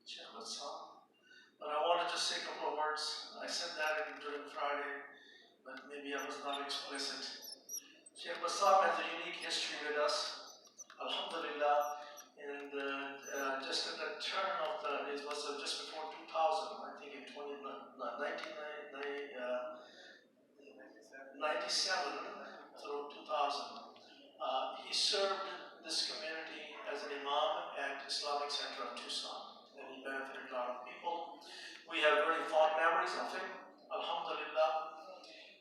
Sheikh Bassam. But I want to just say a couple of words. I said that during Friday, but maybe I was not explicit. Sheikh Bassam has a unique history with us, alhamdulillah, and just at the turn of it was just before 2000, I think in 1997 through 2000. He served this community as an imam at Islamic Center of Tucson, and he benefited a lot of people. We have very fond memories of him, alhamdulillah.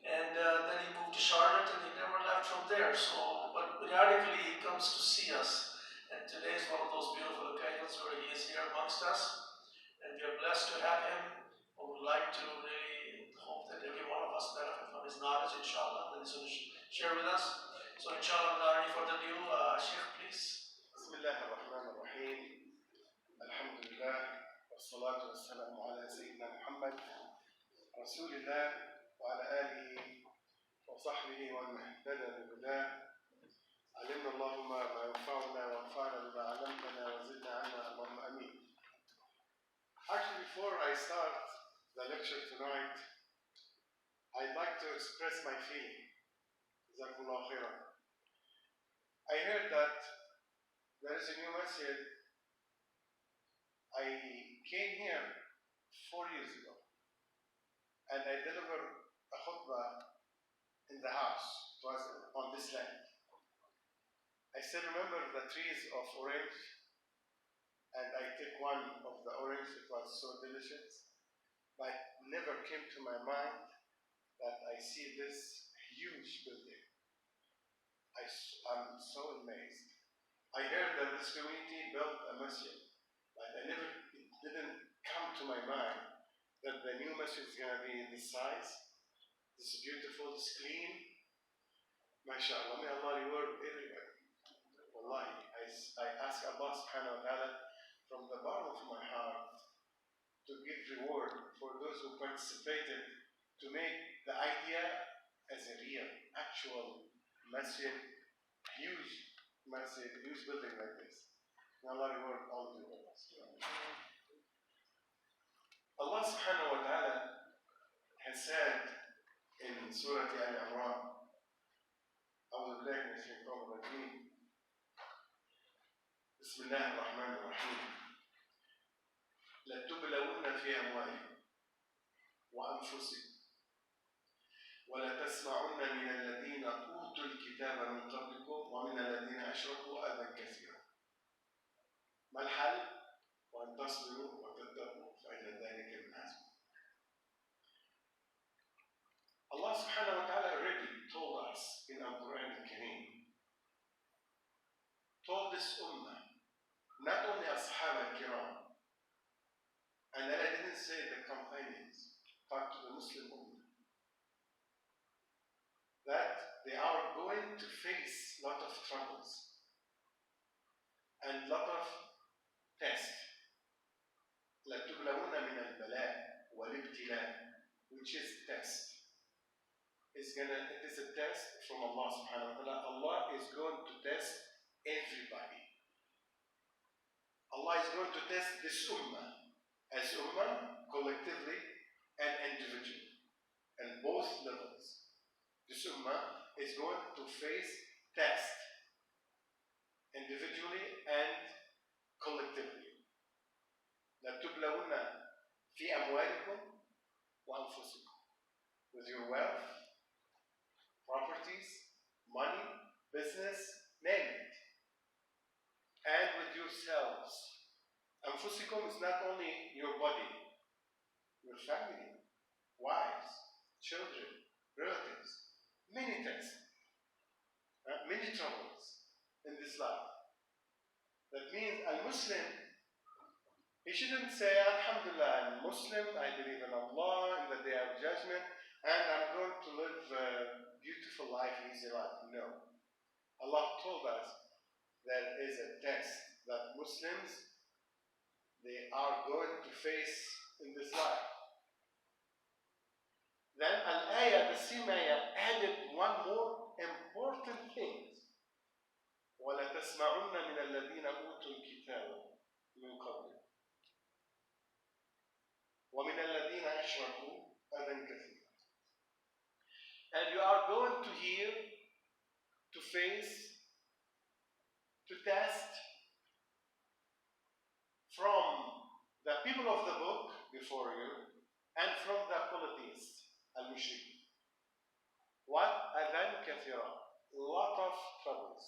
And then he moved to Charlotte, and he never left from there. So, but periodically he comes to see us, and today is one of those beautiful occasions where he is here amongst us, and we are blessed to have him. I would like to really hope that every one of us benefit from his knowledge, inshallah, that he's going to share with us. So, inshallah, without any further ado, Sheikh, please. Bismillah ar-Rahman ar-Rahim. Alhamdulillah. والصلاة والسلام على سيدنا محمد رسول الله وعلى آله وصحبه ومن اهتدى بهداه. علمنا اللهم ما ينفعنا وانفعنا بما علمتنا وزدنا علما اللهم آمين. Actually, before I start the lecture tonight, I'd like to express my feeling. Jazakumullah khairan. I heard that there is a new masjid. I came here 4 years ago, and I delivered a khutbah in the house. It was on this land. I still remember the trees of orange, and I took one of the orange. It was so delicious, but never came to my mind that I see this huge building. I'm so amazed. I heard that this community built a masjid, but it didn't come to my mind that the new masjid is going to be this size, this beautiful, this clean. MashaAllah, may Allah reward everybody. Wallahi, I ask Allah subhanahu wa ta'ala from the bottom of my heart to give reward for those who participated to make the idea as a real, actual masjid, huge masjid, huge building like this. May Allah reward all of you. Allah subhanahu wa ta'ala has said in Surah Al-Imran, أعوذ بالله من الشيطان الرجيم بسم الله الرحمن الرحيم لتبلون في أموالكم وأنفسكم ولتسمعن من الذين أوتوا الكتاب من قبلكم ومن الذين أشركوا أذى كثيرا ما الحل؟ وأن تصبروا وتتقوا فإن ذلك من عزم. Allah subhanahu wa ta'ala already told us in our Quran al-Kareem, told this ummah, not only Ashab al-Kiram, and then I didn't say the companions, but to the Muslim ummah, that they are going to face a lot of troubles and a lot of tests. لَتُبْلَوُنَّ مِنَ الْبَلَاءِ وَالْإِبْتِلَاءِ, which is test. It is a test from Allah subhanahu wa ta'ala. Allah is going to test everybody. Allah is going to test this ummah, as ummah, collectively and individually, and both levels. This ummah is going to face test, individually and collectively. لَتُبْلَوُنَّ فِي أَمْوَالِكُمْ وَأَنفُسِكُمْ, with your wealth, properties, money, business, name it. And with yourselves. Anfusikum is not only your body, your family, wives, children, relatives, many tests, many troubles in this life. That means a Muslim, he shouldn't say, Alhamdulillah, I'm Muslim, I believe in Allah, in the day of judgment, and I'm going to live a beautiful life, easy life. No. Allah told us there is a test that Muslims, they are going to face in this life. Then Al-Ayah, the same ayah, added one more important thing. وَلَتَسْمَعُنَّ مِنَ الَّذِينَ أُوتُوا الْكِتَابَ مِنْ قَبْلِكُمْ. أشركوا أذى كثيرا. And you are going to hear, to face, to test from the people of the book before you and from the polytheists, al-mushrikeen. What? أذى كثيرا. A lot of troubles,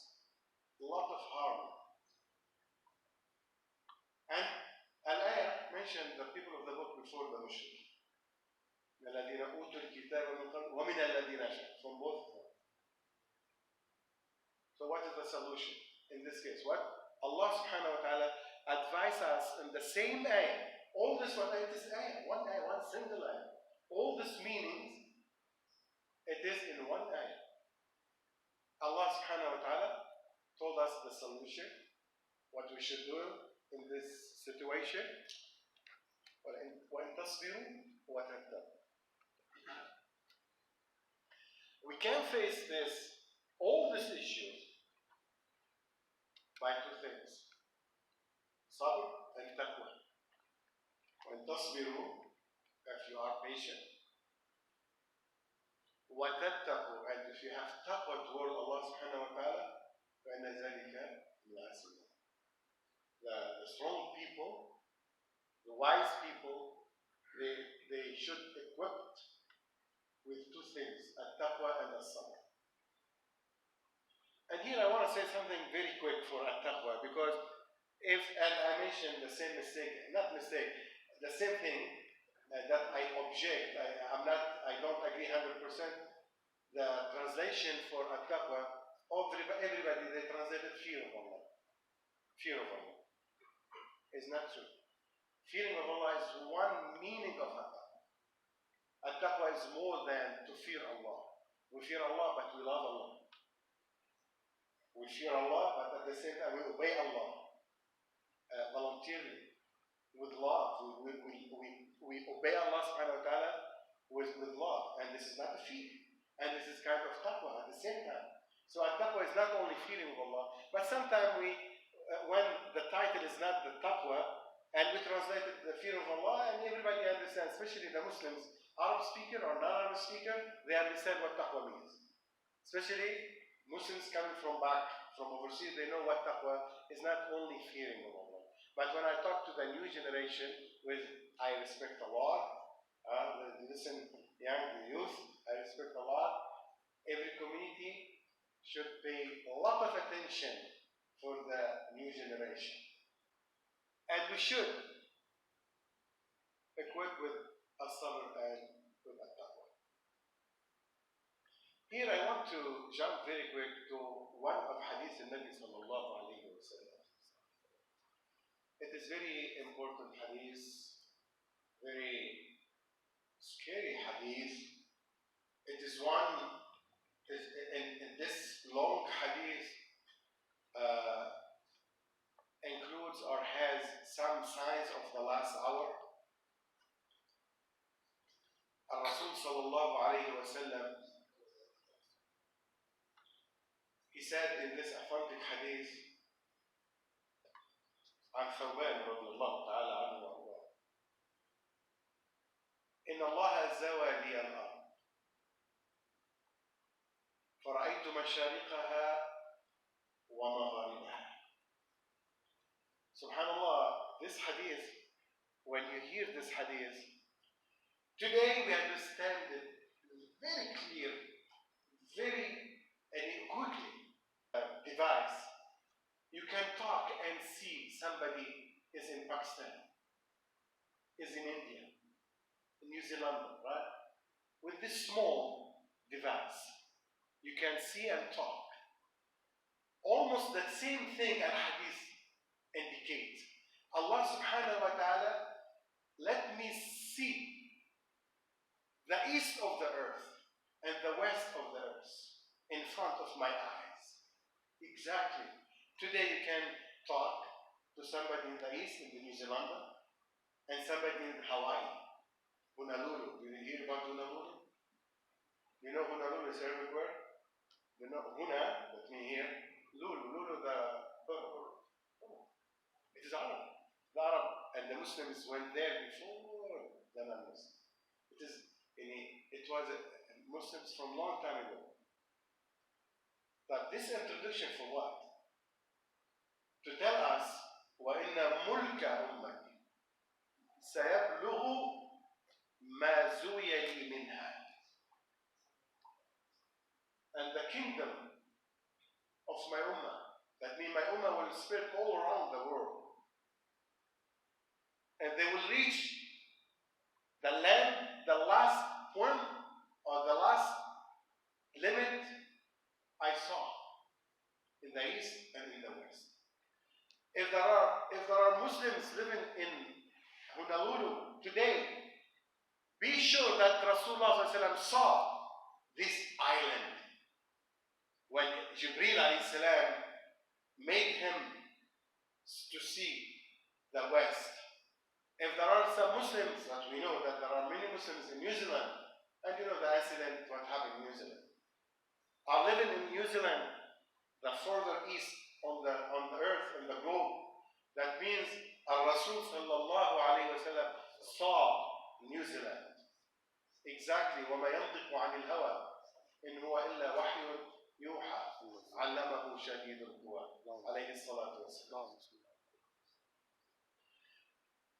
a lot of harm. And al-ayah mentioned the people of the book before the mushrikeen. الذين أوتوا الكتاب من قبل ومن الذين أشركوا, from both of them. So what is the solution in this case? What? Allah subhanahu wa ta'ala advises us in the same ayah. All this one, it is ayah, one single ayah. All these meanings, it is in one ayah. Allah subhanahu wa ta'ala told us the solution, what we should do in this situation. وَإِن تَصْبِرُوا وَتَتَّقُوا. We can face all these issues by two things. Sabr and taqwa. When tasbiru, if you are patient. وَتَتَّقُوا, and if you have taqwa toward Allah subhanahu wa ta'ala, فَإِنَّ ذَلِكَ لَعَسِيرٌ. The strong people, the wise people, they should equip with two things, at-taqwa and as-sabr. And here I want to say something very quick for at-taqwa, because and I mentioned the same mistake, not mistake, the same thing that I object, I don't agree 100%. The translation for at-taqwa, everybody, they translated fear of Allah. Fear of Allah. It's not true. Fearing of Allah is one meaning of at-taqwa. At-taqwa is more than to fear Allah. We fear Allah, but we love Allah. We fear Allah, but at the same time we obey Allah voluntarily, with love. We obey Allah subhanahu wa ta'ala with love, and this is not a fear, and this is kind of taqwa at the same time. So at-taqwa is not only fearing of Allah, but sometimes when the title is not the taqwa, and we translated the fear of Allah, and everybody understands, especially the Muslims, Arab speaker or non-Arab speaker, they understand what taqwa means. Especially Muslims coming from overseas, they know what taqwa is, not only fearing of Allah. But when I talk to the new generation, I respect a lot, listen, the youth, I respect a lot. Every community should pay a lot of attention for the new generation. And we should equip with as-sabr and with at-taqwa. Here I want to jump very quick to one of hadith al-Nabi sallallahu alayhi wa sallam. It is very important hadith, very scary hadith. It is one, in this long hadith includes or has some signs of the last hour. Rasul sallallahu alayhi wa sallam, he said in this authentic hadith, عن ثوبان رضي الله تعالى عنه وأرضاه: إن الله زوى لي الأرض فرأيت مشارقها ومغاربها. Subhanallah, this hadith, when you hear this hadith, today we understand it very clear, very quickly. Device. You can talk and see somebody is in Pakistan, is in India, in New Zealand, right? With this small device, you can see and talk. Almost the same thing al-hadith indicates. Allah subhanahu wa ta'ala let me see the east of the earth and the west of the earth in front of my eyes. Exactly. Today you can talk to somebody in the east, in the New Zealand, and somebody in Hawaii, Honolulu. Did you hear about Honolulu? You know Honolulu is Arabic word? You know Huna, that means here. Lulu, it is Arab. The Arab and the Muslims went there before the non-Muslims. it was Muslims from long time ago. But this introduction for what? To tell us وَإِنَّ مُلْكَ أُمَّتِي سَيَبْلُغُ مَا زُوِيَ لِي مِنْهَا. And the kingdom of my ummah, that means my ummah will spread all around the world. And they will reach the land, the last point or the last limit I saw in the east and in the west. If there are Muslims living in Honolulu today, be sure that Rasulullah ﷺ saw this island when Jibreel ﷺ made him to see the west. If there are some Muslims, that we know that there are many Muslims in New Zealand, and you know the incident what happened in New Zealand, are living in New Zealand, the further east on the earth, on the globe. That means Rasul sallallahu alayhi wa sallam saw New Zealand. Exactly. وَمَا يَنطِقُ عَنِ الْهَوَى إِنْ هُوَ إِلَّا وَحْيٌ يُوحَى عَلَّمَهُ شَدِيدُ الْقُوَى عليه الصلاة والسلام.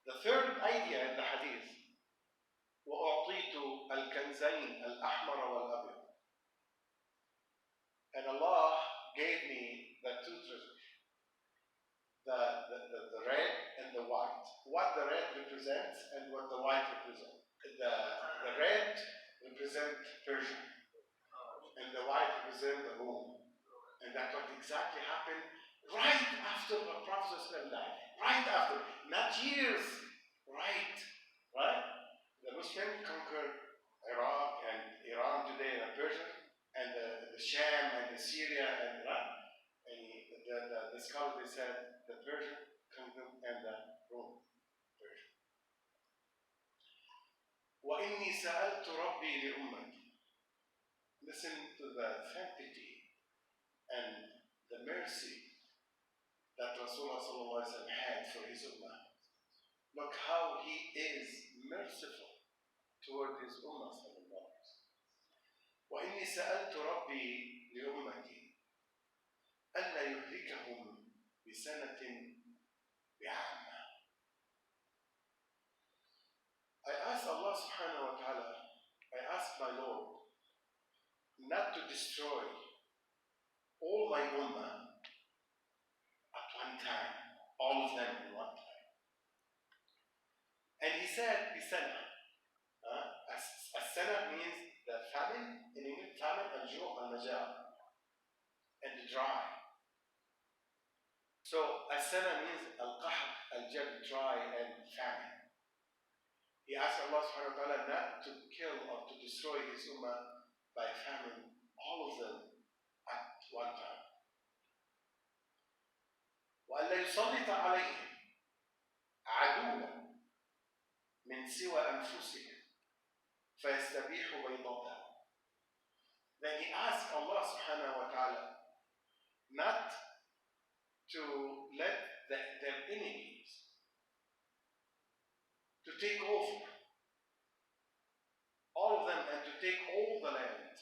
The third idea in the hadith, وَأُعْطِيتُ الْكَنْزَيْنِ الْأَحْمَرَ وَالْأَبْيَضَ. And Allah gave me the two treasures, the red and the white. What the red represents and what the white represents. The red represents Persia, and the white represents the Rome. And that's what exactly happened right after the Prophet died. Right after, not years. Right? The Muslims conquered Iraq and Iran today, and Persia, and the Sham and the Syria and Iran. And the scholars, they said the Persian kingdom and the Rome. Persia. وَإِنِّي سَأَلْتُ رَبِّي لِأُمَّتِي. Listen to the sanctity and the mercy that Rasulullah had for his ummah. Look how he is merciful toward his ummah. وَإِنِّي سَأَلْتُ رَبِّي لِأُمَّتِي أَلَّا يُهْلِكَهُمْ بِسَنَةٍ بِعَامَّةٍ. I asked Allah subhanahu wa ta'ala, I asked my Lord not to destroy all my ummah at one time, all of them in one time. And he said, بِسَنَةٍ. As-sana means the famine, in English, famine, al-ju' al-majaa, and dry. So, as-sana means al-qahr, al-jab, dry and famine. He asked Allah subhanahu wa ta'ala not to kill or to destroy his ummah by famine, all of them at one time. وَأَلَّا يُسَلِّطَ عَلَيْهِمْ عَدُوًّا مِنْ سِوَى أَنفُسِهِمْ فَيَسْتَبِيحُ بَيْضَتَهُ. Then he asked Allah subhanahu wa ta'ala not to let their enemies to take over all of them and to take all the land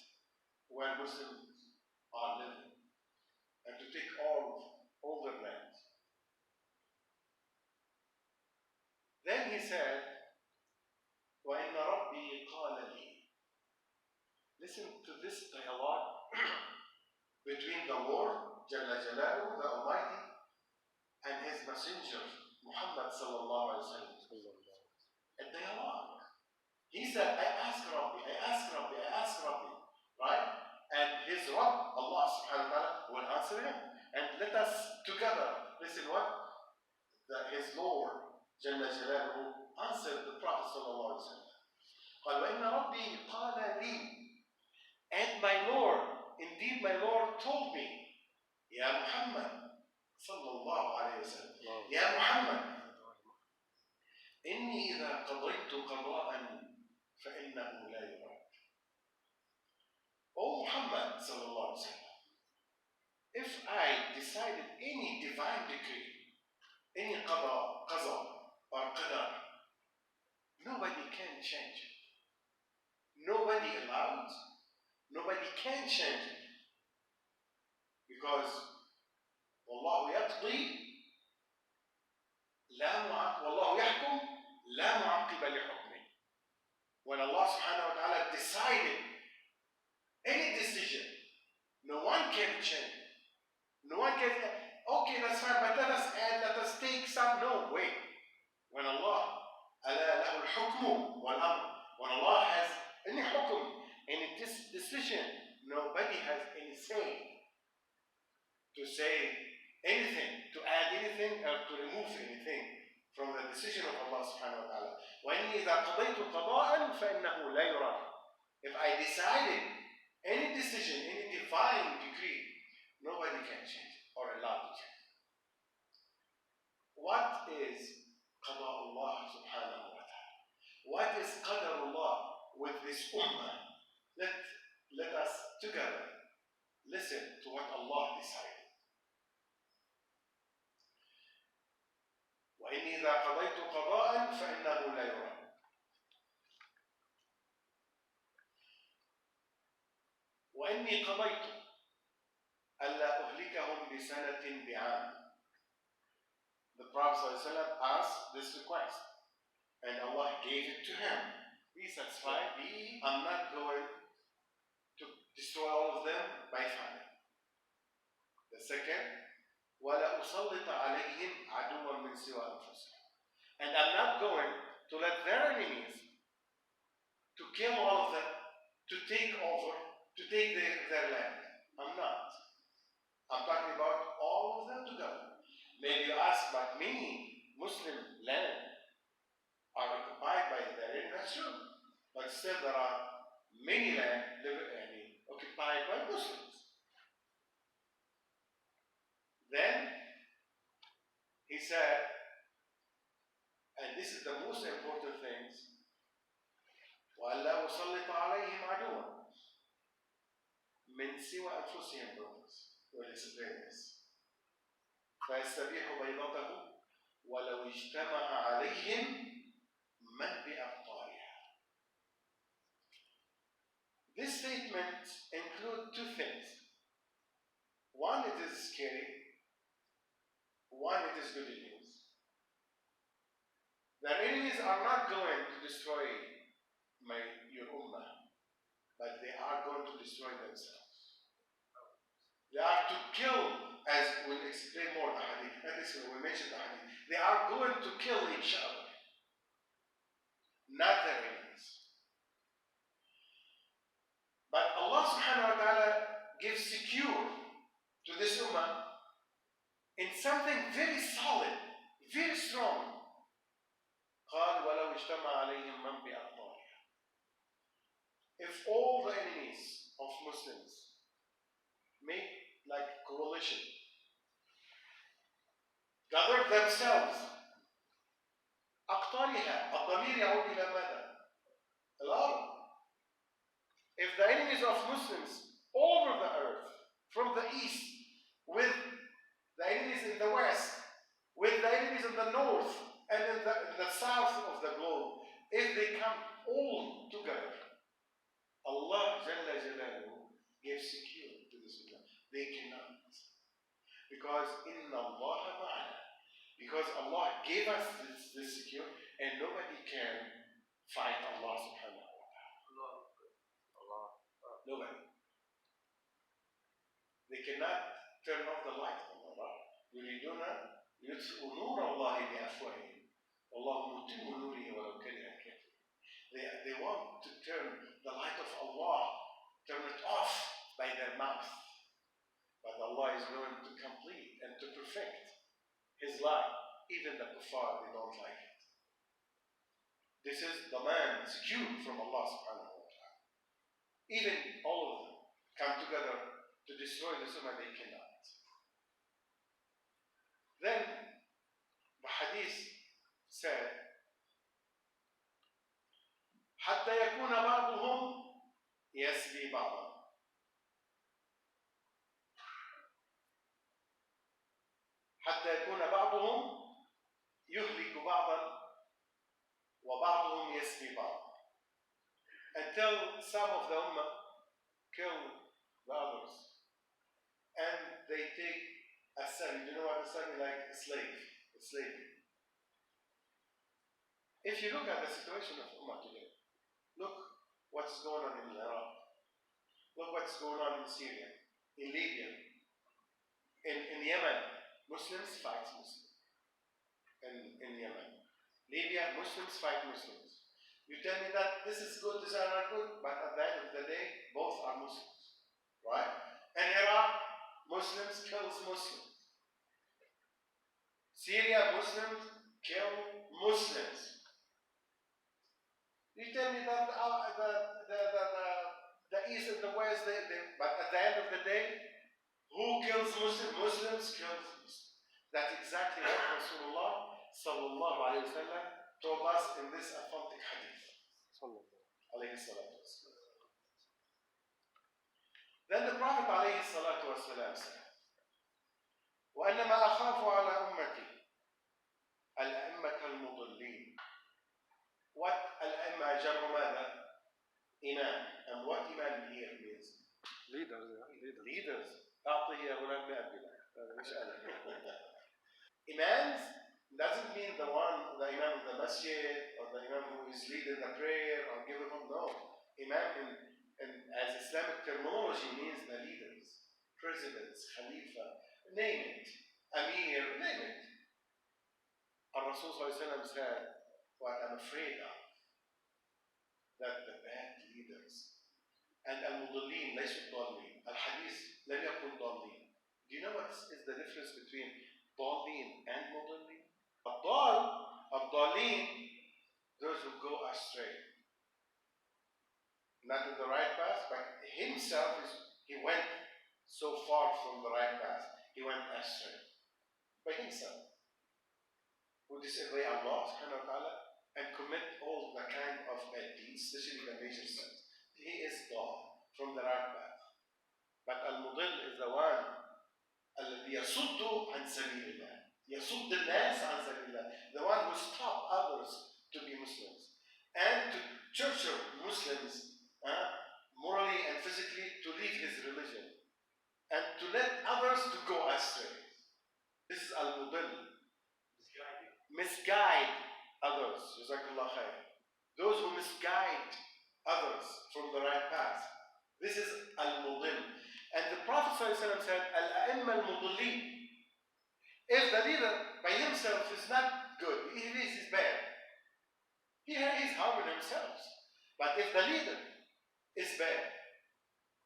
where Muslims are living, and to take all their land. Then he said, وَإِنَّ رَبِّي قَالَ لِي. Listen to this dialogue between the Lord, Jalla Jalaluhu, the Almighty, and His Messenger, Muhammad sallallahu alayhi wa sallam. A dialogue. He said, I ask Rabbi, right? And his Rabb, Allah subhanahu wa ta'ala, will answer him. And let us together listen what? His Lord, Jalla Jalaluhu, answered the Prophet sallallahu alayhi wa sallam. قال وَإِنَّ رَبِّي قَالَ لِي. And my Lord, indeed my Lord told me, Ya Muhammad sallallahu alayhi wa sallam, Ya Muhammad, إِنِّي إِذَا قَضَيْتُ قَضَاءً فَإِنَّهُ لَا يُرَدُّ. O Muhammad sallallahu alayhi wa sallam, if I decided any divine decree, any qada or qadar, nobody can change it. nobody allowed, nobody can change it. Because والله يقضي والله يحكم لا معقب لحكمه. When Allah subhanahu wa ta'ala decided any decision, no one can change it. No one can, okay, that's fine, but let us add, let us take some. No, wait. When Allah, ألا له الحكم والأمر, when Allah has any hukum, any decision, nobody has any say to say anything, to add anything, or to remove anything from the decision of Allah subhanahu wa ta'ala. وَإِنِّي إِذَا قَضَيْتُ قَضَاءً فَإِنَّهُ لَا يُرَادُ. If I decided any decision, any divine decree, nobody can change it or allow to change it. What is قضاء الله subhanahu wa ta'ala? What is قدر Allah with this ummah? Let us together listen to what Allah decided. وإني إذا قضيت قضاء فإنه لا يراد. وإني قضيت ألا أهلكهم بسنة بعام. The Prophet ﷺ asked this request, and Allah gave it to him. Be satisfied. I'm not going to destroy all of them by famine. The second, وَلَا أُسَلِّطَ عَلَيْهِمْ عَدُوًّا مِنْ سِوَى أَنفُسِهِمْ. And I'm not going to let their enemies to kill all of them, to take over, to take their land. I'm not. I'm talking about all of them together. Maybe you ask, but many Muslim land are occupied by their enemies. That's true. But still there are many land occupied by Muslims. Then he said, and this is the most important things, وَأَلَّا أُسَلِّطَ عَلَيْهِمْ عَدُوًا مِنْ سِوَى أَنفُسِهِمْ. brothers. We'll explain this. فَيَسْتَبِيحُ بَيْضَتَهُ وَلَوْ اجْتَمَعَ عَلَيْهِمْ مَنْ بِأَبْطَارِهَا. This statement includes two things. One, it is scary. One, it is good news. Their enemies are not going to destroy your ummah, but they are going to destroy themselves. They are to kill, as we'll explain more the hadith. We mentioned the hadith. They are going to kill each other, not their enemies. But Allah subhanahu wa ta'ala gives secure to this ummah in something very solid, very strong. قال ولو اجتمع عليهم من بأبطارها. If all the enemies of Muslims make like coalition, gather themselves, أقطارها, الضمير يعود إلى ماذا؟ الأرض. If the enemies of Muslims all over the earth, from the east, with the enemies in the west, with the enemies in the north, and in the south of the globe, if they come all together, Allah Jalla Jalaluhu gives secure to this ummah. They cannot. Because inna Allah ma'ana. Because Allah gave us this secure, and nobody can fight Allah subhanahu wa ta'ala. Nobody. They cannot turn off the light of Allah. يريدون يطفئوا نور الله بأفواههم. والله متم نوره ولو كره الكافرون. They want to turn the light of Allah, turn it off by their mouth. But Allah is going to complete and to perfect His light. Even the kuffar, they don't like it. This is the man secured from Allah subhanahu wa ta'ala. Even all of them come together to destroy the ummah, they cannot. Then the hadith said, حتى يكون بعضهم يسبي بعضا. حتى يكون بعضهم يهلك بعضا وبعضهم يسبي بعضا. until some of the Ummah kill the others. And they take a son. You know what a son is like? A slave. A slave. If you look at the situation of Ummah today, look what's going on in Iraq. Look what's going on in Syria, in Libya, in Yemen. Muslims fight Muslims. In Yemen. Libya, Muslims fight Muslims. You tell me that this is good, these are not good, but at the end of the day, both are Muslims. Right? In Iraq, Muslims kills Muslims. Syria, Muslims kill Muslims. You tell me that the East and the West, but at the end of the day, who kills Muslims? Muslims kills Muslims. That's exactly what Rasulullah sallallahu alayhi wa sallam told us in this authentic hadith. Alayhi salatu wasalam. Then the Prophet alayhi salatu wasalam said, وَأَنَّمَا أَخَافُ عَلَى أُمَّتِي الْأَئِمَّةَ الْمُضِلِّينَ. What al-imma جمع ماذا؟ Imam. And what imam here means? Leaders. أعطي يا غلام 100 دينار. هذا مش أنا. Imams doesn't mean the imam of the masjid or the imam who is leading the prayer or giving them. No. Imam as Islamic terminology means the leaders, presidents, khalifa, name it, amir, name it. Rasul said, what I'm afraid of, that the bad leaders and al-mudallin ليسوا ضالين. الحديث لم يقل ضالين. Do you know what is the difference between ضالين and مضلين? الضالين, those who go astray, not in the right path, but himself he went so far from the right path. He went astray by himself. Who disobey Allah subhanahu wa ta'ala and commit all the kind of bad deeds, especially the major sins. He is dal from the right path. But al-mudil is the one الذي يصد عن سبيل الله. يصد الناس عن سبيل الله. The one who stops others to be Muslims and to torture Muslims morally and physically to leave his religion and to let others to go astray. This is al-mudil. Misguide others. Jazakallah khair. Those who misguide others from the right path. This is al-mudil. And the Prophet ﷺ said, al-a'imma al-mudillin. If the leader by himself is not good, he is bad. He is harming himself. But if the leader is bad,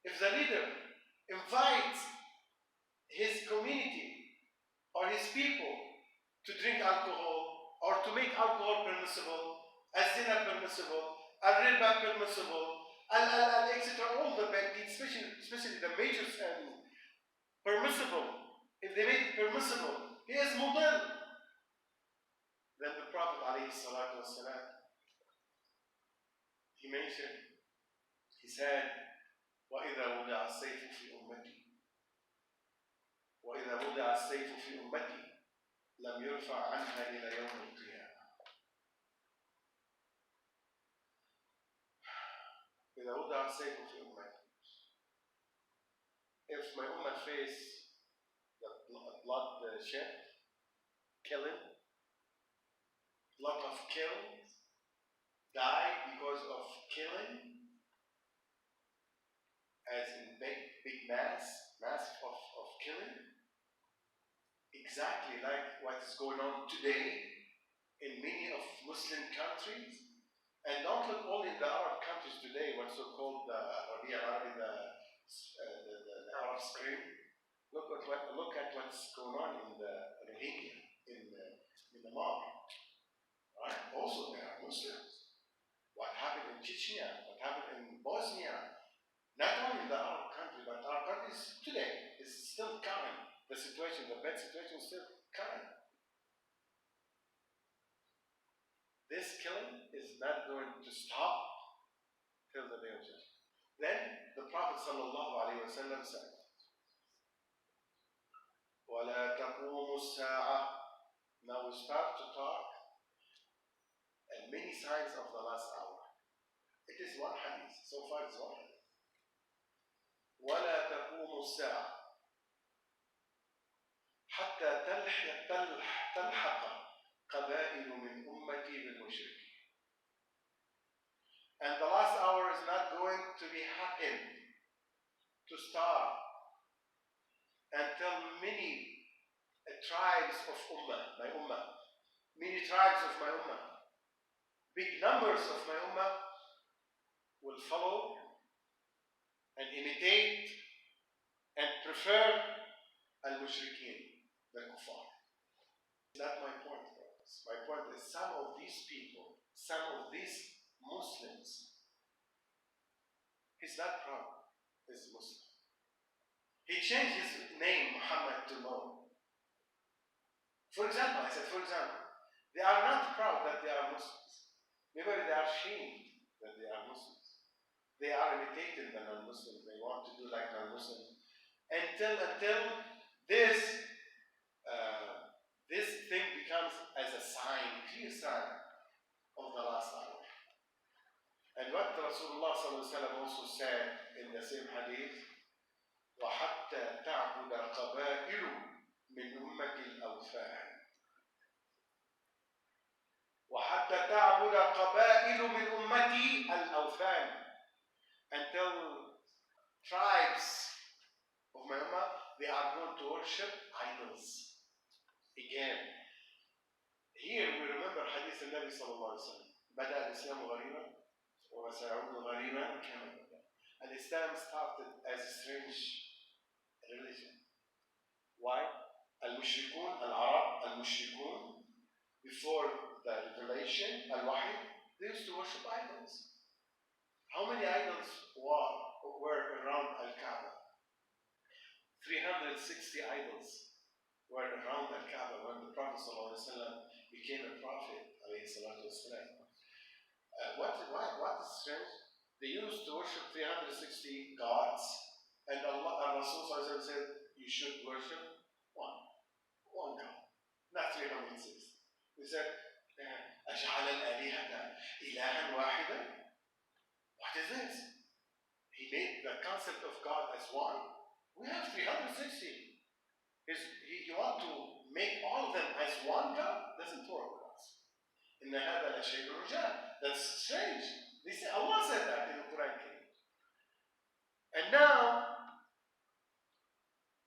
if the leader invites his community or his people to drink alcohol or to make alcohol permissible, zina permissible, riba permissible, etc., all the bad deeds, especially the major sins, permissible. If they make it permissible, he is mudil. Then the Prophet ﷺ, he mentioned, he said, وَإِذَا وُضِعَ السَّيْفُ فِي أُمَّتِي وَإِذَا وُضِعَ السَّيْفُ فِي أُمَّتِي لَمْ يُرْفَعْ عَنْهَا إِلَى يَوْمِ الْقِيَامَةِ. إِذَا وُضِعَ السَّيْفُ فِي أُمَّتِي. If my ummah face the blood shed, killing, lot of kills, die because of killing, as in big mass of killing, exactly like what is going on today in many of Muslim countries. And don't look only in the Arab countries today, what's so-called the Rabi' al-Arabi, the Arab Spring. Look at what's going on in the Rohingya, in the Mali. Right? Also, there are Muslims. What happened in Chechnya? What happened in Bosnia? Not only in the Arab country, but our countries today is still current. The situation, the bad situation, is still current. This killing is not going to stop till the day of judgment. Then the Prophet ﷺ said, وَلَا تَقُومُ السَّاعَةِ. Now we start to talk and many signs of the last hour. It is one hadith. So far it's one hadith. ولا تقوم الساعة حتى تلحق قبائل من أمتي بالمشركين. And the last hour is not going to be happen to start until many tribes of my ummah, many tribes of my ummah, big numbers of my ummah will follow and imitate and prefer al-mushrikeen, the kuffar. That's my point, brothers. My point is some of these people, some of these Muslims, he's not proud, he's Muslim. He changed his name, Muhammad, to Mo. For example, they are not proud that they are Muslims. Maybe they are ashamed that they are Muslims. They are imitating the non-Muslims. They want to do like non-Muslims. Until this thing becomes as a sign, clear sign of the last hour. And what Rasulullah also said in the same hadith, وَحَتَّى تَعْبُدَ قَبَائِلُ مِنْ أُمَّةِ الْأَوْثَانِ. وَحَتَّى تَعْبُدَ قَبَائِلُ مِنْ أُمَّتِ الْأَوْثَانِ. Until tribes of my ummah, they are going to worship idols again. Here we remember hadith al-Nabi sallallahu alayhi wa sallam. بدأ الإسلام غريبا وسيعود غريبا كما بدأ. Al-Islam started as a strange religion. Why? Al-Mushrikun, Al-Arab, Al-Mushrikun, before the revelation, Al-Wahy, they used to worship idols. How many idols were around Al-Kaaba? 360 idols were around Al-Kaaba when the Prophet ﷺ became a prophet. What is strange? They used to worship 360 gods, and Rasul ﷺ said, you should worship one God, not 360. He said, أَجْعَلَ الْآلِهَةَ إِلَهًا وَاحِدًا? What is this? He made the concept of God as one. We have 360. He wants to make all of them as one God? Doesn't work with us. إِنَّ هَذَا لَشَيْءٌ عُجَابٌ. That's strange. They say Allah said that in the Quran. And now,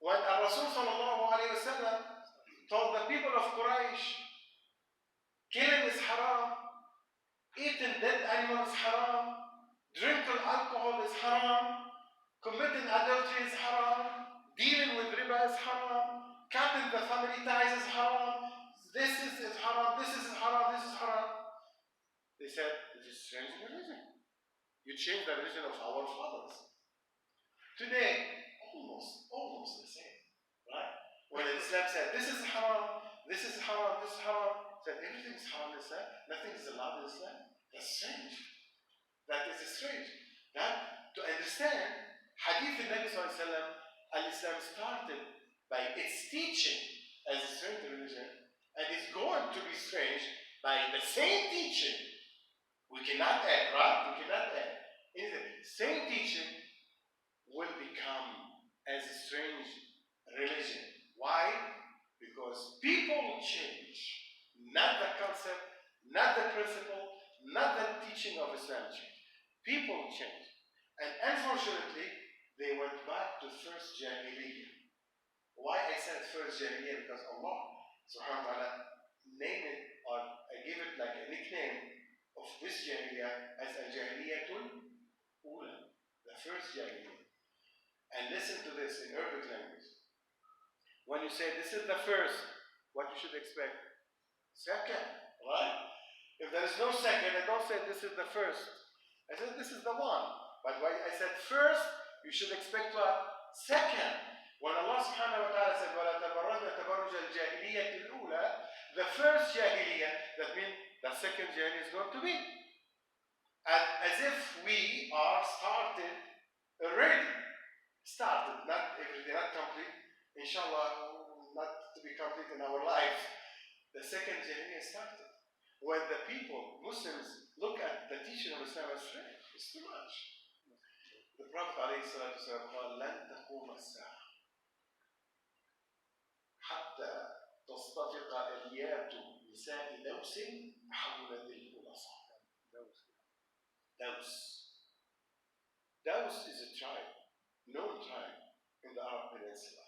when Rasul sallallahu alayhi wa sallam told the people of Quraysh, killing is haram, eating dead animals is haram, drinking alcohol is haram, committing adultery is haram, dealing with riba is haram, cutting the family ties is haram, this is haram, this is haram, this is haram. They said, this is strange religion. You change the religion of our fathers. Today, almost the same, right? When Islam said, this is haram, this is haram, this is haram, said everything is haram in Islam, nothing is allowed in Islam. That's strange. That is strange. That, to understand, Hadith al-Nabi sallallahu alayhi wa sallam, al-Islam started by its teaching as a strange religion, and it's going to be strange by the same teaching. We cannot add, right? We cannot add. In the same teaching will become as a strange religion. Why? Because people change. Not the concept, not the principle, not the teaching of Islam change. People change. And unfortunately, they went back to first Jahiliyyah. Why I said first Jahiliyyah? Because Allah subhanahu wa ta'ala named it or gave it like a nickname of this Jahiliyyah as al-Jahiliyyatul Ula, the first Jahiliyyah. And listen to this in Arabic language. When you say this is the first, what you should expect? Second, right? If there is no second, I don't say this is the first. I said this is the one. But when I said first, you should expect what? Second. When Allah subhanahu wa ta'ala said, وَلَا تَبَرَّجْنَ تَبَرُّجَ الْجَاهِلِيَّةِ الْأُولَى, the first Jahiliyyah, that means the second Jahiliyyah is going to be. And as if we are started already. Started, not everything, not complete. Inshallah, not to be complete in our life. The second Jahiliyyah started. When the people, Muslims, look at the teaching of Islam as strange. It's too much. The Prophet عليه الصلاة والسلام قال لن تقوم الساعة حتى تصطفق اليات نساء دوس حول ذي الخلصاء. Daus is a tribe, known tribe in the Arab Peninsula.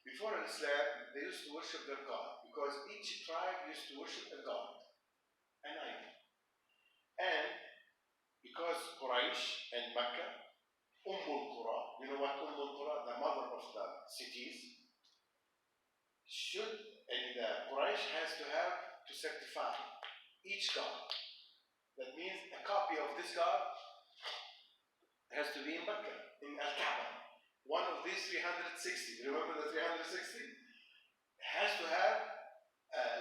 Before Islam, they used to worship their god because each tribe used to worship a god, an idol. And because Quraysh and Mecca, al-Qura, you know what al-Qura, the mother of the cities, the Quraysh has to have to certify each god. That means a copy of this god has to be in Mecca, in Al-Kaaba. One of these 360, remember the 360? Has to have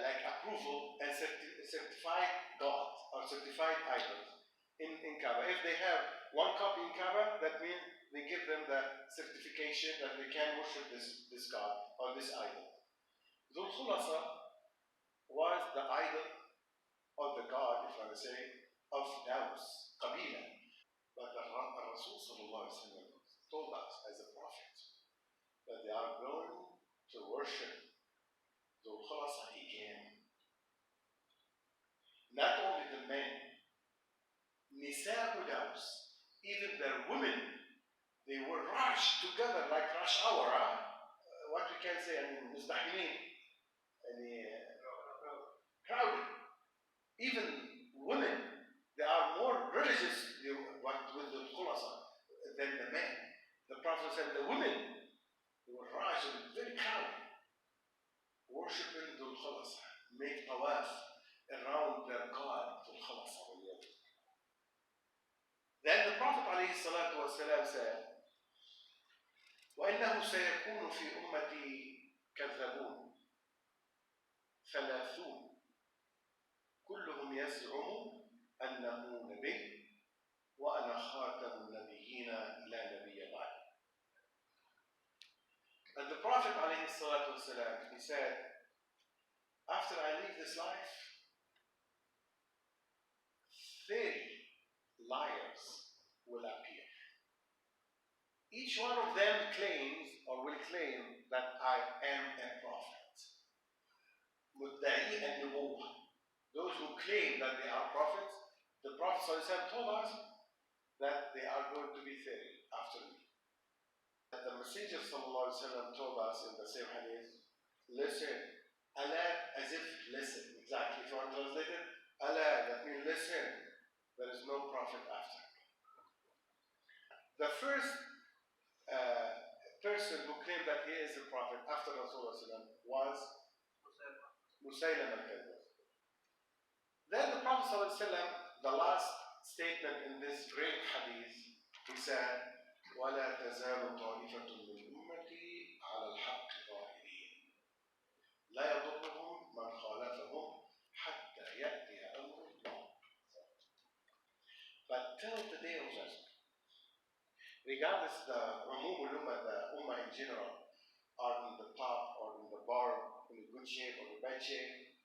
like approval and certified gods or certified idols in Kaaba. If they have one copy in Kaaba, that means they give them the certification that they can worship this god or this idol. Dhul Khulasa was the idol of the god, if I may say, of Daus, Qabila. But the Rasul told us as a prophet that they are going to worship Dhul Khulasa again. Not only the men, Nisa'u Daus, even their women, they were rushed together like rush hour. What we can say, مزدحمين, crowded. Even women, they are more religious with the Khulasa than the men. The Prophet said the women, they were rushed and very crowded, worshipping the Khulasa, make tawaf around their God, the Khulasa. Then the Prophet ﷺ said, وإنه سيكون في أمتي كذابون ثلاثون كلهم يزعم أنه نبي وأنا خاتم النبيين لا نبي بعد. And the Prophet ﷺ, he said, after I leave this life, 30 liars will appear. Each one of them claims or will claim that I am a prophet. مدعي النبوة. Those who claim that they are prophets, the Prophet ﷺ told us that they are going to be 30 after me. And the Messenger ﷺ told us in the same hadith, listen, Allah, as if listen, exactly. If you want to translate it, Allah, that means listen, there is no prophet after me. The first person who claimed that he is a prophet after Rasulullah was Musaylim al-Kadhab. Then the Prophet ﷺ, the last statement in this great hadith, he said, وَلَا تَزَالُ طَائِفَةٌ مِّنْ أُمَّتِي عَلَى الْحَقِّ ظَاهِرِينَ لَا يَضُرُّهُمْ مَنْ خَالَفَهُمْ حَتَّى يَأْتِيَ أَمْرُ اللَّهِ. But till the day of judgment, regardless the ummah in general are in the top or in the bar, in a good shape or a bad shape,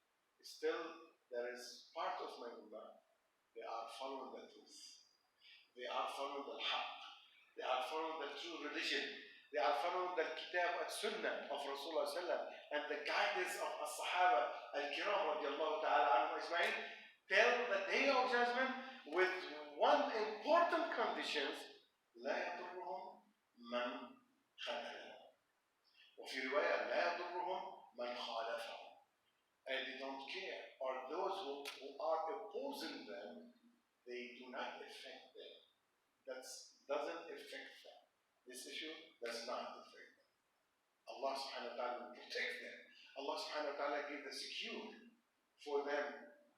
still there is part of my ummah, they are following the truth. They are following the haqq. They are following the true religion. They are following the kitab and sunnah of Rasulullah and the guidance of as-sahaba al-kiram radiallahu ta'ala anhum ajma'in till the day of judgment with one important condition: لا يضرهم من خذلهم. وفي رواية لا يضرهم من خالفهم. And they don't care. Or those who are opposing them, they do not affect them. That doesn't affect them. This issue does not affect them. Allah subhanahu wa ta'ala will protect them. Allah subhanahu wa ta'ala gave the secure for them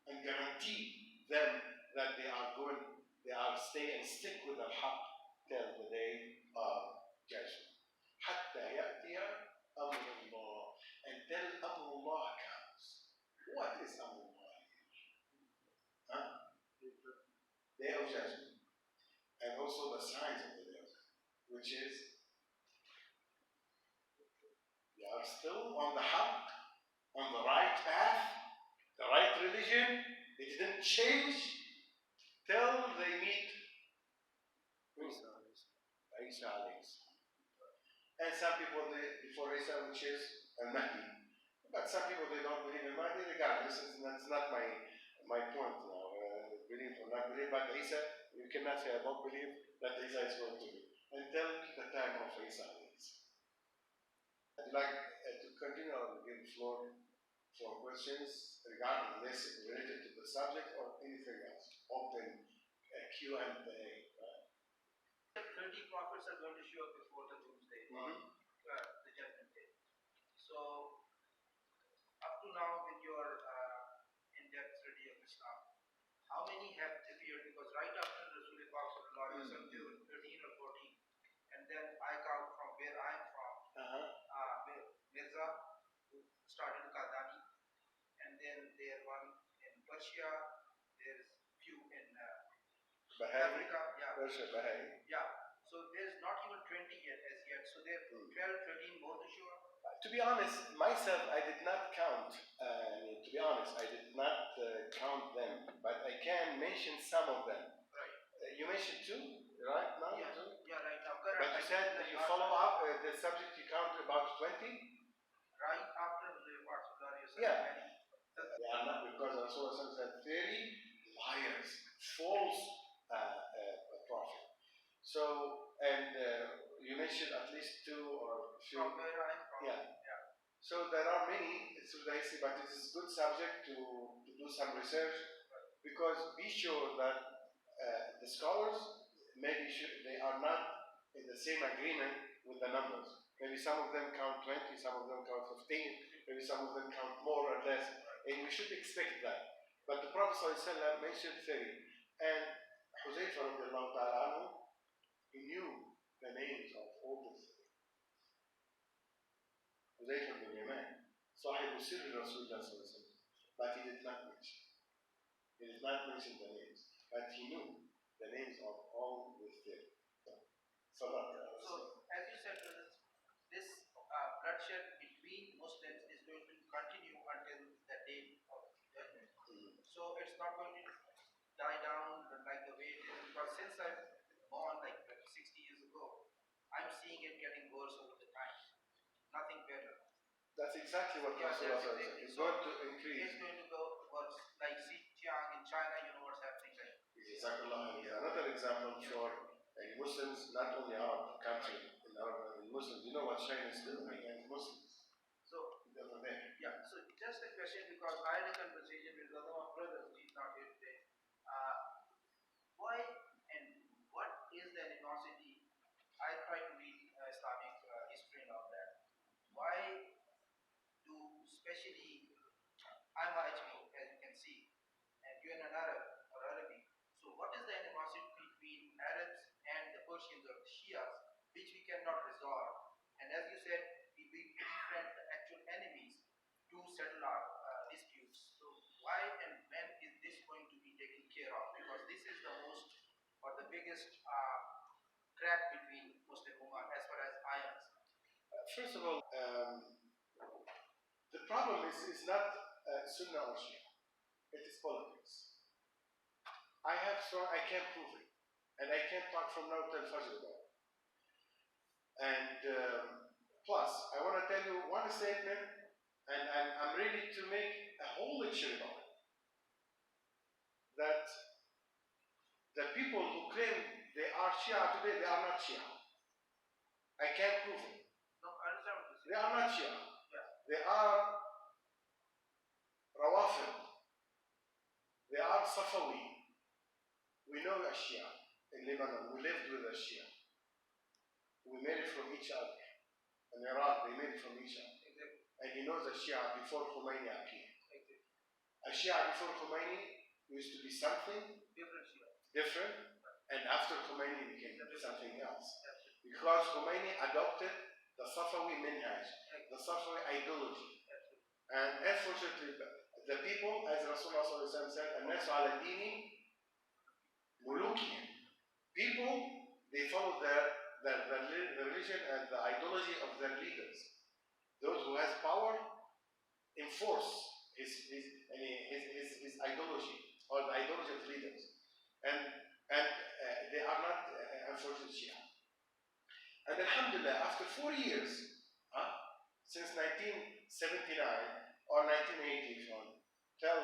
and guarantee them that they are stay and stick with the haqq till the day of judgment. حتى يأتي أمر الله. Until أمر الله comes. What is أمر الله? Day of judgment. And also the signs of the day of judgment, which is they are still on the haqq, on the right path, the right religion. They didn't change till they meet Isa alayhi salam. And some people, before Isa, which is Al-Mahdi. But some people, they don't believe in Mahdi. Regardless, that's not my point now. Believe or not believe, but Isa, you cannot say I don't believe that Isa is going to be until the time of Isa alayhi salam. I'd like to continue or give the floor for questions regarding this related to the subject or anything else. Open Q&A. 30 prophets are going to show up before the doomsday, the judgment day. So, up to now, with your in-depth study of Islam, how many have appeared? Because right after Rasulullah there were 13 or 14, and then I count from where I am from, Mirza, who started Qadani, and then there one in Persia, there's few in Africa, yeah. So there's not even 20 yet as yet. So there are 12, 13 more to show up. To be honest, myself, I did not count. To be honest, I did not count them, but I can mention some of them. Right. You mentioned two, right now? Yeah, two? Yeah, right now. But you said that you follow up the subject. You count about 20. Right after the Rasulullah. Yeah. They are not, because Rasulullah said 30 liars, false prophet. So, and you mentioned at least two or few. From where I am from. Yeah. So there are many through the history, but it is a good subject to do some research, because be sure that the scholars they are not in the same agreement with the numbers. Maybe some of them count 20, some of them count 15, maybe some of them count more or less, and we should expect that. But the Prophet ﷺ mentioned 30, and Huzaifa radiallahu ta'ala anhu, he knew the names of all the 30. Huzaifa bin Yaman, Sahib Sirri Rasulullah ﷺ, but he did not mention. He did not mention the names, but he knew the names of all the 30. So, as you said, this bloodshed between Muslims is going to continue until the day of judgment. So it's not going to die down like the way it is, because since I've born like 60 years ago, I'm seeing it getting worse over the time. Nothing better. That's exactly what Rasulullah said. It's going to increase. It's going to go worse. Like Xinjiang in China, you know what's happening like. Another example for Muslims, not only Arab country, in Muslims, you know what China is doing against Muslims. So, yeah, so just a question, because I had a conversation with one of my brothers, he's not here today. Why and what is the animosity? I try to read Islamic history and all that. Why do, especially, I'm Ajmi, as you can see, and you're an Arab or Arabic. So what is the animosity between Arabs and the Persians or the Shias, which we cannot resolve? And as you said, we befriend the actual enemies to settle our disputes. So why and when is this going to be taken care of? Because this is the most or the biggest crack between Muslim Ummah as far as I am concerned. First of all, the problem is not Sunnah or Shia. It is politics. I can't prove it. And I can't talk from now till Fajr about it. And plus, I want to tell you one statement, and I'm ready to make a whole lecture about it. That the people who claim they are Shia today, they are not Shia. I can't prove it. No, I understand what you're saying. They are not Shia. Yeah. They are Rawafid. They are Safawi. We know a Shia in Lebanon. We lived with a Shia. We married from each other. In Iraq, they married from each other. Exactly. And he knows a Shia before Khomeini appeared. Exactly. A Shia before Khomeini used to be something different, and after Khomeini became something else. Because Khomeini adopted the Safawi minhaj, the Safawi ideology. And unfortunately, the people, as Rasulullah said, الناس على دين ملوكهم. People, they follow the religion and the ideology of their leaders. Those who has power enforce his ideology, or the ideology of leaders. And Alhamdulillah, after 4 years, since 1979 or 1980, till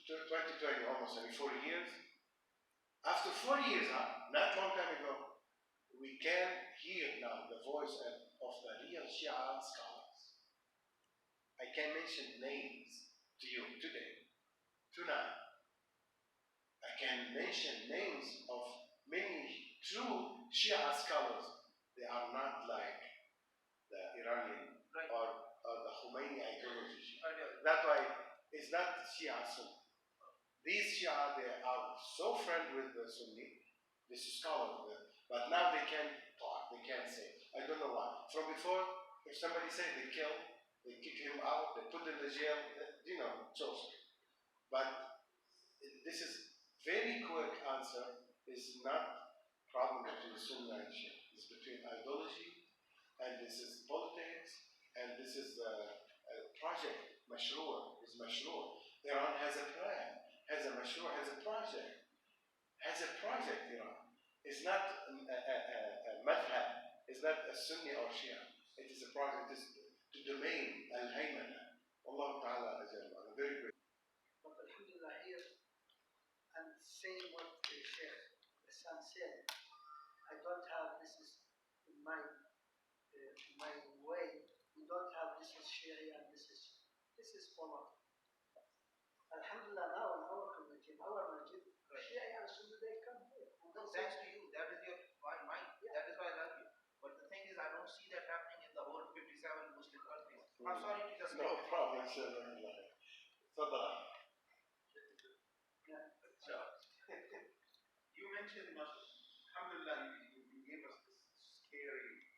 2020, almost 4 years, after 4 years, not long time ago, we can hear now the voice of the real Shia scholars. I can mention names to you tonight. I can mention names of many true Shia scholars. They are not like the Iranian or the Khomeini ideology. That's why it's not Shia Sunni. These Shia, they are so friendly with the Sunni, this is scholars, but now they can talk, they can say. I don't know why. From before, if somebody said they kill, they kick him out, they put in the jail, so. But this is very quick answer. It's not problem between Sunni and Shia. It's between ideology, and this is politics, and this is a project. Mashrua is mashrua. Iran has a plan, has a mashrua, has a project. Iran. It's not a madhab. It's not a Sunni or Shia. It is a project. It is to domain al-haymana. Allah Ta'ala ajal. Very good. But alhamdulillah here, I'm saying what the Sheikh Bassam said. I don't have this is in my way. We don't have this is Shia and this is follow. Alhamdulillah now in our community, our masjid, Shia and Sunni they come here. Thanks to you. That is your mind. Yeah. That is why I love you. But the thing is, I don't see that happening in the whole 57 Muslim countries. I'm sorry to just no problem, sir. You mentioned, alhamdulillah, you gave us this scary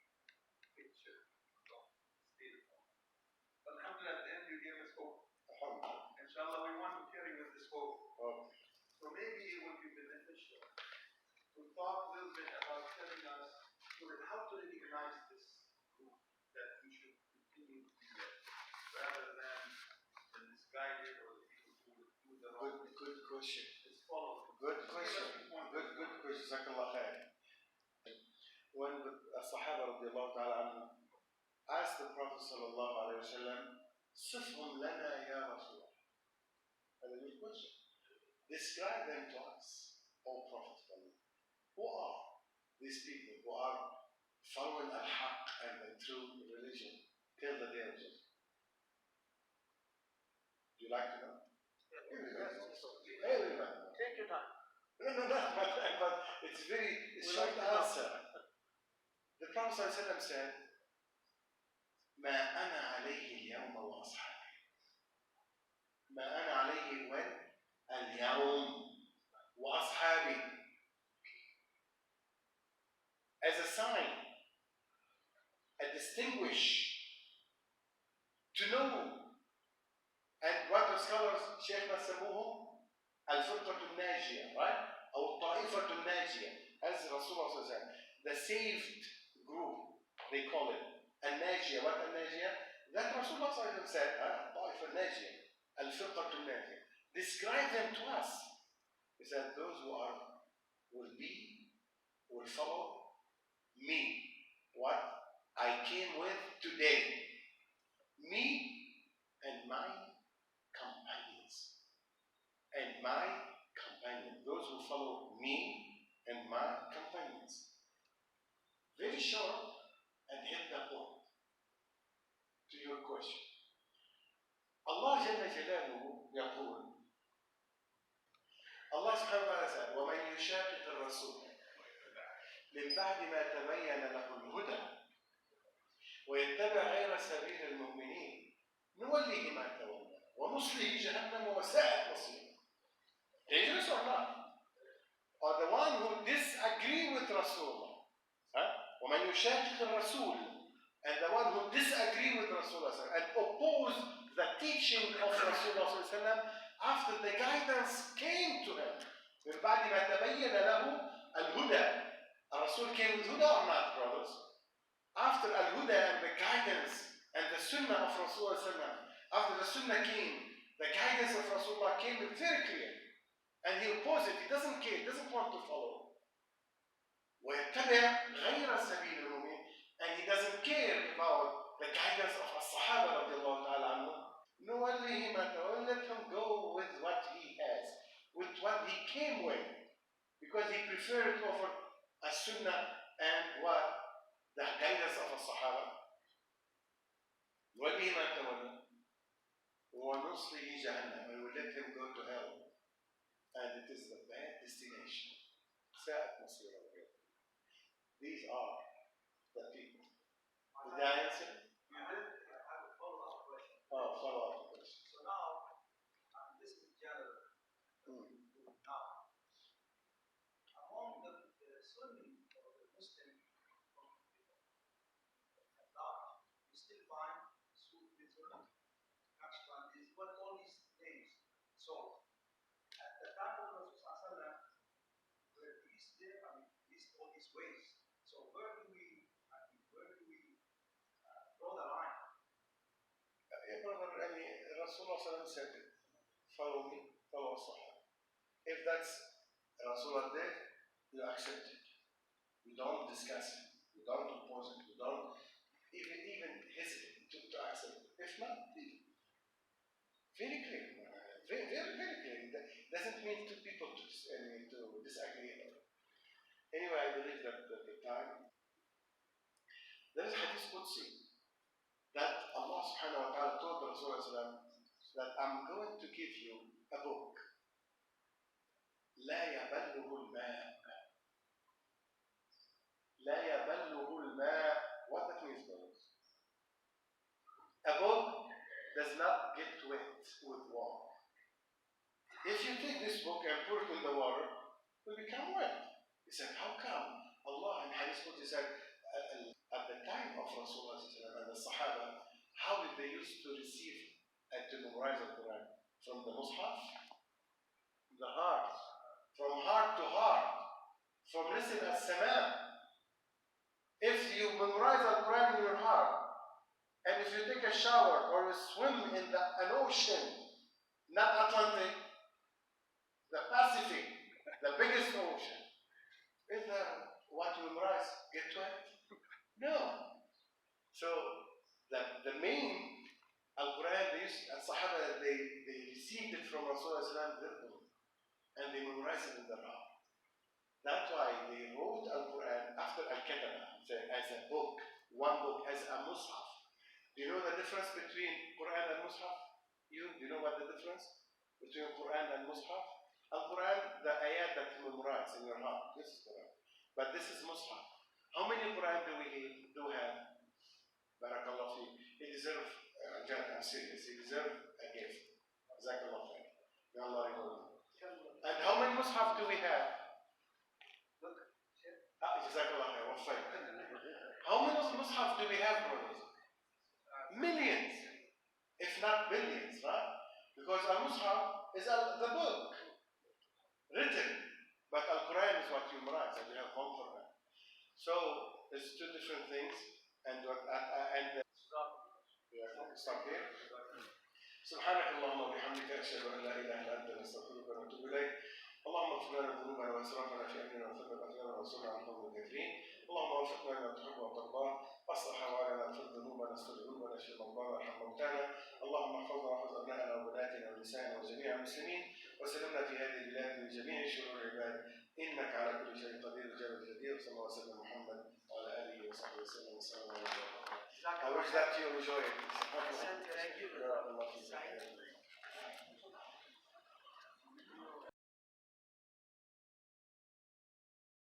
picture of state of affairs. Alhamdulillah, at the end you gave us hope. Inshallah, we want to carry with this hope. So maybe it would be beneficial to talk a little bit about telling us how to recognize this group that we should continue to do that, rather than the misguided or the people who would do the wrong thing. Good question. Just follow. Good question. Good question. Jazakallah khair. When the Sahaba radiallahu ta'ala anhum asked the Prophet sallallahu alayhi wa sallam, Sifhum lana ya Rasul. That's a good question. Describe them to us, O Prophet of Allah. Who are these people who are following al-haq and the true religion till the day of judgment? Do you like to know? Take your time. No, but it's short answer. The Prophet ﷺ said, ما أنا عليه اليوم وأصحابي. ما أنا عليه when? اليوم وأصحابي. As a sign, a distinguish, to know. And what the scholars, Sheikh Bassam الفرقة الناجية, right? أو الطائفة الناجية, as Rasulullah said, the saved group, they call it. الناجية, what الناجية? That Rasulullah said, الطائفة الناجية, الفرقة الناجية. Describe them to us. He said, those who will follow me. What I came with today. Me and my companions. Those who follow me and my companions. Very short and hit the point. To your question. Allah Jalla Jalaluhu يقول Allah subhanahu wa ta'ala said وَمَنْ يُشَاقِقِ الرَّسُولِ من بعد ما تبين له الهدى ويتبع غير سبيل المؤمنين نوليه ما تولى ونصله جهنم وساءت مصيره. Dangerous or not? Or the one who disagree with Rasulullah. وَمَنْ يُشَاقِقِ الرَّسُولِ, and the one who disagree with Rasulullah and oppose the teaching of Rasulullah after the guidance came to him. من بعد ما تبين له الهدى. Rasul came with huda or not, brothers? After al-huda and the guidance and the sunnah of Rasulullah, after the sunnah came, the guidance of Rasulullah came very clear. And he opposed it, he doesn't care, he doesn't want to follow. وَيَتَّبِعْ غَيْرَ سَبِيلِ الْمُؤْمِنِينَ. and he doesn't care about the guidance of as-Sahaba radiallahu ta'ala anhu, نوليه ما تولى, let him go with what he has, with what he came with, because he preferred over as-Sunnah and what? The guidance of as-Sahaba. نوليه ما تولى ونصله جهنم, and we let him go to hell, and it is the bad destination. ساءت مصيره. These are the people. Did I answer? You did. I have a follow-up question. Oh, follow-up question. So now, this is general. Now, among the Sunni or the Muslim people at large, you still find Sufism, Naqshbandis, what all these names. So, at the time of Rasulullah, were these there? I mean, all these ways. So where do we draw the line? Yeah, brother, Rasulullah said, follow me, follow Sahaba. If that's Rasulullah did, you accept it. You don't discuss it. You don't oppose it. You don't even hesitate to accept it. If not, very clear. Very clear. That doesn't mean two people to disagree about it. Anyway, I believe that at the time, there is Hadith Qudsi that Allah subhanahu wa ta'ala told the Rasulullah that I'm going to give you a book. لا يبله الماء. لا يبله الماء. What that means, brothers? A book does not get wet with water. If you take this book and put it in the water, it will become wet. He said, how come? Allah in Hadith Qudsi said, at the time of Rasulullah and the Sahaba, how did they used to receive and to memorize the Quran? From the Mus'haf? The heart. From heart to heart. From listen as-sama. If you memorize the Quran in your heart, and if you take a shower or you swim in an ocean, not Atlantic, the Pacific, the biggest ocean, is what you memorize get wet? No. So the main Al-Quran, Sahaba, they received it from Rasulullah verbally, and they memorized it in their heart. That's why they wrote Al-Quran after Al-Kataba, as a book, one book, as a Mus'haf. Do you know the difference between Quran and Mus'haf? Do you know what the difference between Quran and Mus'haf? Al-Quran, the ayat that you memorize in your heart, this is Quran. But this is Mus'haf. How many Quran do we have? Barakallah fi. He deserves, I'm serious, he deserves a gift. Jazakallah khair. May Allah reward him. And how many Mus'haf do we have? Jazakallah khair. How many Mus'haf do we have, brothers? Millions, if not billions, right? Because Al-Mus'haf is the book, written, but Al-Quran is what you memorize, and you have one Quran. So, it's two different things, and stop here. سبحانك اللهم وبحمدك أشهد أن لا إله إلا أنت نستغفرك ونتوب إليك. اللهم اغفر لنا ذنوبنا واسرافنا في امرنا وثبت اقدامنا وانصرنا على القوم الكافرين. اللهم وفقنا لما تحب وترضى، اصلح احوالنا، اغفر ذنوبنا، استر ذنوبنا، اشف مرضانا، وارحم موتانا. اللهم احفظنا واحفظ ابنائنا وبناتنا ونسائنا وجميع المسلمين، وسلمنا في هذه البلاد من جميع شرور العباد، انك على كل شيء قدير الجلال الجدير. صلى الله وسلم محمد وعلى اله وصحبه وسلم. والسلام عليكم ورحمه الله. I wish that you enjoy it. Thank you.